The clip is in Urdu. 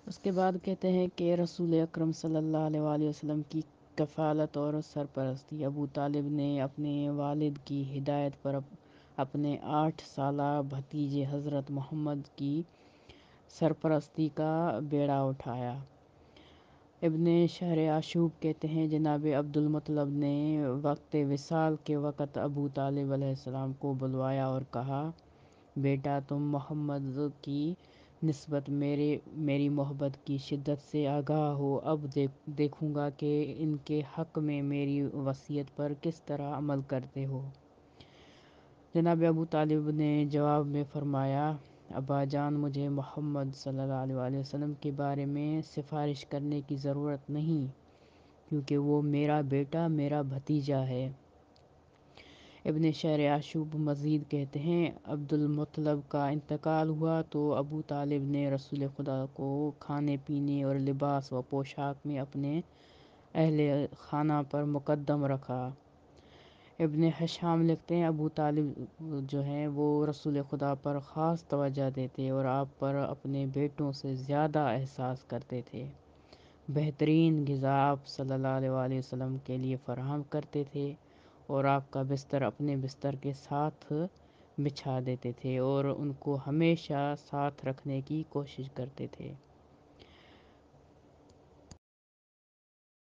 اس کے بعد کہتے ہیں کہ رسول اکرم صلی اللہ علیہ وآلہ وسلم کی کفالت اور سرپرستی۔ ابو طالب نے اپنے والد کی ہدایت پر اپنے 8 سالہ بھتیجے حضرت محمد کی سرپرستی کا بیڑا اٹھایا۔ ابن شہر آشوب کہتے ہیں جناب عبد المطلب نے وقت وصال کے وقت ابو طالب علیہ السلام کو بلوایا اور کہا، بیٹا تم محمد کی نسبت میری محبت کی شدت سے آگاہ ہو، اب دیکھوں گا کہ ان کے حق میں میری وصیت پر کس طرح عمل کرتے ہو۔ جناب ابو طالب نے جواب میں فرمایا، ابا جان مجھے محمد صلی اللہ علیہ وآلہ وسلم کے بارے میں سفارش کرنے کی ضرورت نہیں، کیونکہ وہ میرا بیٹا میرا بھتیجا ہے۔ ابن شہر آشوب مزید کہتے ہیں عبد المطلب کا انتقال ہوا تو ابو طالب نے رسول خدا کو کھانے پینے اور لباس و پوشاک میں اپنے اہل خانہ پر مقدم رکھا۔ ابن حشام لکھتے ہیں ابو طالب جو ہیں وہ رسول خدا پر خاص توجہ دیتے اور آپ پر اپنے بیٹوں سے زیادہ احساس کرتے تھے۔ بہترین غذا آپ صلی اللہ علیہ وآلہ وسلم کے لیے فراہم کرتے تھے اور آپ کا بستر اپنے بستر کے ساتھ بچھا دیتے تھے اور ان کو ہمیشہ ساتھ رکھنے کی کوشش کرتے تھے۔